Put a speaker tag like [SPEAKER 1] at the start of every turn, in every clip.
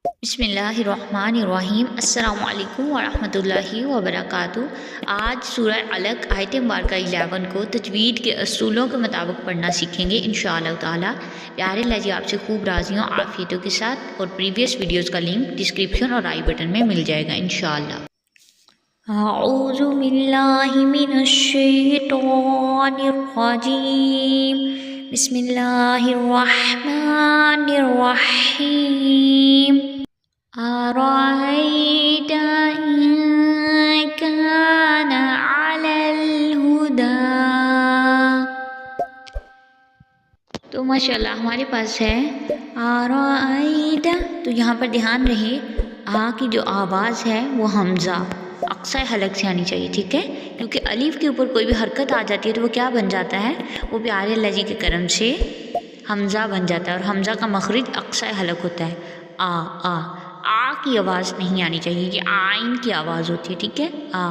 [SPEAKER 1] बिस्मिल्लाहिर्रहमानिर्रहीम। अस्सलामु अलैकुम वरहमतुल्लाहि वबरकातुहू। आज सूरह अलक आयत मुबारका 11 को तजवीद के असूलों के मुताबिक पढ़ना सीखेंगे इंशाअल्लाह ताला। प्यारे अल्लाह जी आपसे खूब राज़ी हों आफ़ियतों के साथ, और प्रीवियस वीडियोज़ का लिंक डिस्क्रिप्शन और आई बटन में मिल जाएगा इंशाअल्लाह। अऊज़ु बिल्लाहि मिनश शैतानिर रजीम। बिस्मिल्लाहिर्रहमानिर्रहीम। अरअयत इन कान अलल हुदा। तो माशाल्लाह हमारे पास है अरअयत। तो यहाँ पर ध्यान रहे आ की जो आवाज़ है वो हमज़ा अक्सा हलक से आनी चाहिए, ठीक है, क्योंकि अलीफ के ऊपर कोई भी हरकत आ जाती है तो वो क्या बन जाता है, वो प्यारे अल्लाह जी के करम से हमज़ा बन जाता है। और हमज़ा का मखरज अक्सा हलक होता है आ की आवाज़ नहीं आनी चाहिए, ये आइन की आवाज़ होती है, ठीक है। आ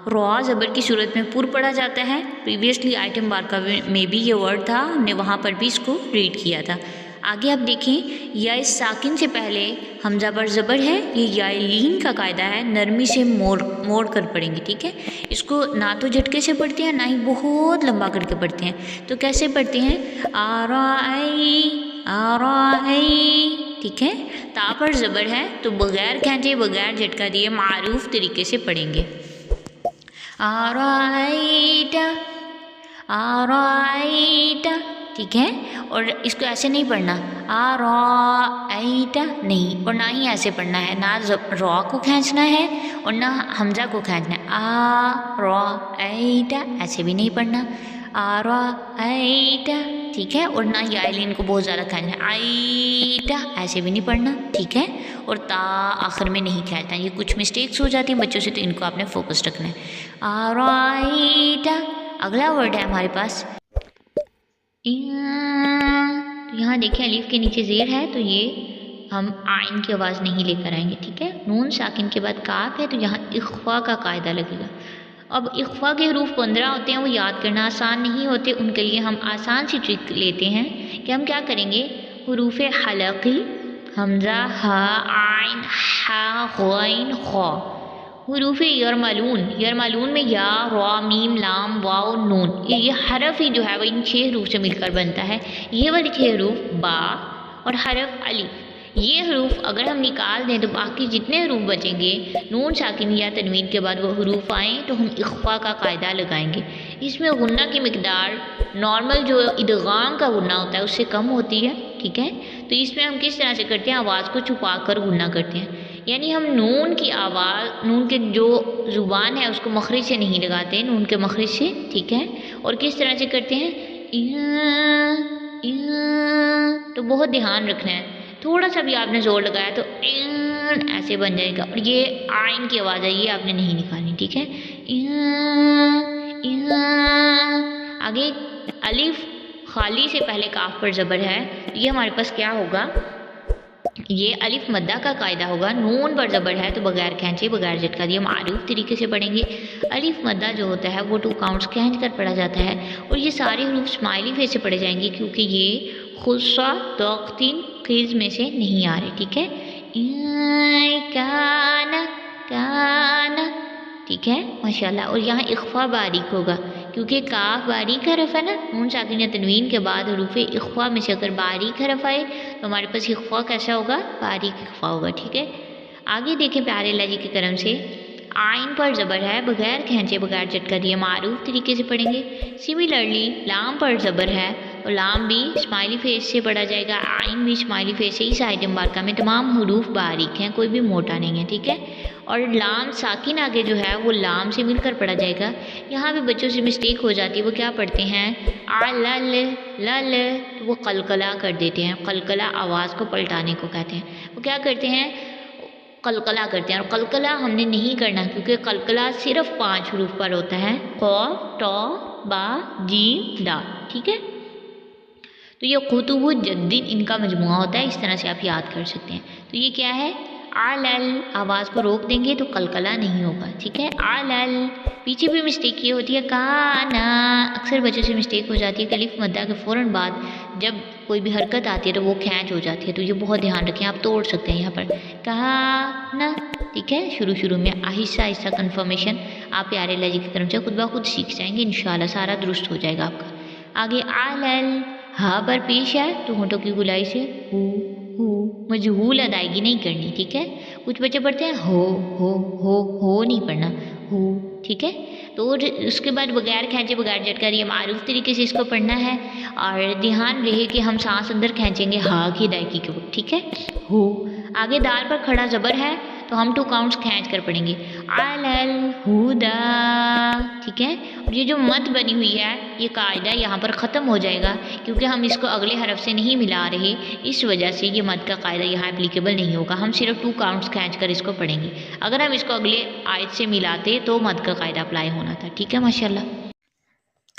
[SPEAKER 1] रॉ ज़बर की सूरत में पुर पढ़ा जाता है। प्रीवियसली आइटम बारका में भी ये वर्ड था, हमने वहाँ पर भी इसको रीड किया था। आगे आप देखें, या इस साकिन से पहले हमज़ा पर ज़बर है, ये या लीन का कायदा है, नरमी से मोड़ कर पढ़ेंगे, ठीक है। इसको ना तो झटके से पढ़ते हैं ना ही बहुत लंबा करके पढ़ते हैं। तो कैसे पढ़ते हैं, आराई, ठीक है। ता पर ज़बर है तो बग़ैर खींचे बग़ैर झटका दिए मारूफ तरीके से पढ़ेंगे। आराईटा, ठीक है। और इसको ऐसे नहीं पढ़ना आराईटा नहीं, और ना ही ऐसे पढ़ना है, ना रॉ को खींचना है और ना हमज़ा को खींचना है। आराईटा ऐसे भी नहीं पढ़ना, आराईटा, ठीक है। और ना यालीन को बहुत ज़्यादा खींचना है, आईटा ऐसे भी नहीं पढ़ना, ठीक है। और ता आखिर में नहीं खींचना, ये कुछ मिस्टेक्स हो जाती हैं बच्चों से, तो इनको आपने फोकस रखना है। आराईटा। अगला वर्ड है हमारे पास तो यहाँ देखिए अलीफ के नीचे ज़ेर है, तो ये हम आइन की आवाज़ नहीं लेकर आएंगे, ठीक है। नून साकिन के बाद काफ है, तो यहाँ इख्फा का कायदा लगेगा। अब इख्फा के हरूफ 15 होते हैं, वो याद करना आसान नहीं होते, उनके लिए हम आसान सी ट्रिक लेते हैं कि हम क्या करेंगे, हरूफ हलकी हमज़ा हा आइन हा गैन खा, हरूफ यरमलून में या रॉ मीम लाम वाव नून, ये हरफ ही जो है वो इन 6 हरूफ से मिलकर बनता है। ये वाले 6 हरूफ बा और हरफ अलिफ, ये हरूफ अगर हम निकाल दें तो बाकी जितने हरूफ बचेंगे नून साकिन या तनवीन के बाद वो हरूफ आएँ तो हम इख्फा का कायदा लगाएंगे। इसमें गुन्ना की मिकदार नॉर्मल जो इदगाम का गुन्ना होता है उससे कम होती है, ठीक है। तो इसमें हम किस तरह से करते हैं, आवाज़ को छुपा कर गुन्ना करते हैं, यानी हम नून की आवाज़, नून के जो ज़ुबान है उसको मखरज से नहीं लगाते, नून के मखरज से, ठीक है। और किस तरह से करते हैं, तो बहुत ध्यान रखना है, थोड़ा सा भी आपने ज़ोर लगाया तो ऐसे बन जाएगा, और ये आइन की आवाज़ है, ये आपने नहीं निकालनी, ठीक है। आगे अलिफ खाली से पहले काफ पर ज़बर है, ये हमारे पास क्या होगा, ये अलिफ मद्दा का कायदा होगा। नून पर ज़बर है तो बगैर खींचे बगैर झटका दिए मारूफ तरीके से पढ़ेंगे। अलिफ मद्दा जो होता है वो 2 काउंट्स खींच कर पढ़ा जाता है, और ये सारे हरूफ स्माइली फेस से पढ़े जाएंगे क्योंकि ये खुस्सा तौक़तीन क़िज़ में से नहीं आ रहे, ठीक है। काना, ठीक है माशाल्लाह। और यहाँ इख्फा बारीक होगा क्योंकि काफ बारीक हरफ है ना, नून साकिन या तनवीन के बाद हरूफ इख्फा में से अगर बारीक हरफ आए तो हमारे पास इख्फा कैसा होगा, बारीक इख्फा होगा, ठीक है। आगे देखें प्यारे अल्लाह जी के करम से, आइन पर ज़बर है बगैर खींचे बगैर झटका दिए मारूफ तरीके से पढ़ेंगे। सिमिलरली लाम पर ज़बर है तो लाम भी स्माइली फेस से पढ़ा जाएगा, आइन भी स्माइली फेस से। इस आइटम बारका में तमाम हरूफ बारीक हैं, कोई भी मोटा नहीं है, ठीक है। और लाम साकिन आगे जो है वो लाम से मिलकर पढ़ा जाएगा। यहाँ भी बच्चों से मिस्टेक हो जाती है, वो क्या पढ़ते हैं लल, तो वो कलकला कर देते हैं, कलकला आवाज़ को पलटाने को कहते हैं, वो क्या करते हैं, कलकला करते हैं। और कलकला हमने नहीं करना क्योंकि कलकला सिर्फ 5 हरूफ पर होता है, क़ाफ़ टॉ बा जीम दा, ठीक है। तो ये कुतुब जद्दीन इनका मजमुआ होता है, इस तरह से आप याद कर सकते हैं। तो ये क्या है, अलल, आवाज़ को रोक देंगे तो कलकला नहीं होगा, ठीक है। अलल, पीछे भी मिस्टेक ये होती है काना, अक्सर बच्चों से मिस्टेक हो जाती है कलिफ मद्दा के फ़ौरन बाद जब कोई भी हरकत आती है तो वो खैंच हो जाती है, तो ये बहुत ध्यान रखें, आप तोड़ सकते हैं यहाँ पर काना, ठीक है। शुरू में आहिस्ता आहिस्ता कन्फर्मेशन आप प्यारे अल्लाह जी की करम से खुद ब खुद सीख जाएंगे, इंशाल्लाह सारा दुरुस्त हो जाएगा आपका। आगे अलल, हाँ पर पेश है तो होंठों की गुलाई से हु मजहूल अदायगी नहीं करनी, ठीक है। कुछ बच्चे पढ़ते हैं हो नहीं पढ़ना, हो, ठीक है। तो उसके बाद बगैर खींचे बगैर झटका ये मारूफ तरीके से इसको पढ़ना है, और ध्यान रहे कि हम सांस अंदर खींचेंगे हाँ की अदायगी के वक्त, ठीक है। हो, आगे दाल पर खड़ा ज़बर है तो हम 2 काउंट्स खींच कर पढ़ेंगे अलल हुदा, ठीक है। और ये जो मद बनी हुई है ये कायदा यहाँ पर ख़त्म हो जाएगा क्योंकि हम इसको अगले हरफ से नहीं मिला रहे, इस वजह से ये मद का कायदा यहाँ एप्लीकेबल नहीं होगा। हम सिर्फ 2 काउंट्स खींच कर इसको पढ़ेंगे, अगर हम इसको अगले आयत से मिलाते तो मद का कायदा अप्लाई होना था, ठीक है माशाल्लाह।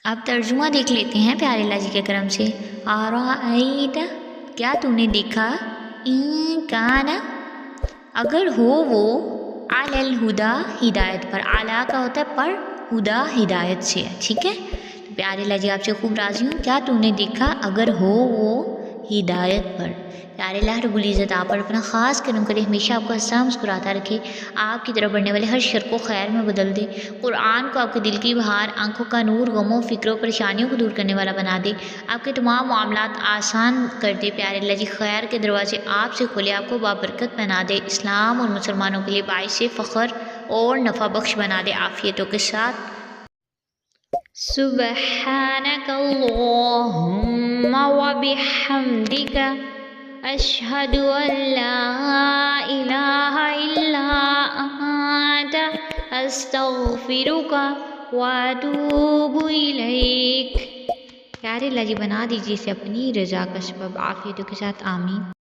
[SPEAKER 1] अब तर्जुमा देख लेते हैं प्यारे अल्लाह जी के करम से। आराइता, क्या तूने देखा, इन काना, अगर हो वो, अलल हुदा, हिदायत पर, आला का होता है पर, हुदा हिदायत से है, ठीक है। तो प्यारे अल्लाह जी आपसे खूब राज़ी हूँ, क्या तूने देखा अगर हो वो हिदायत पर। प्यारे अल्लाह रब्बुल इज़्ज़त आप पर अपना ख़ास करम करे, हमेशा आपको हंसा मुस्कुराता रखे, आपकी तरफ बढ़ने वाले हर शर को खैर में बदल दे, कुरान को आपके दिल की बहार, आंखों का नूर, गमों फ़िक्रों परेशानियों को दूर करने वाला बना दे, आपके तमाम मामलात आसान कर दे। प्यारे अल्लाह जी खैर के दरवाजे आपसे खोले, आपको बाबरकत बना दे, इस्लाम और मुसलमानों के लिए बाइस फ़ख्र और नफ़ा बख्श बना दे आफ़ियतों के साथ। सुब्हानक अल्लाहुम्मा व बिहम्दिका अशहदु अल्ला इलाहा इल्ला अंता अस्तगफिरुका व अतूबु इलैक। प्यारे अल्लाह जी बना दीजिए इसे अपनी रज़ा का सबब, आफ़ियतों के साथ, आमीन।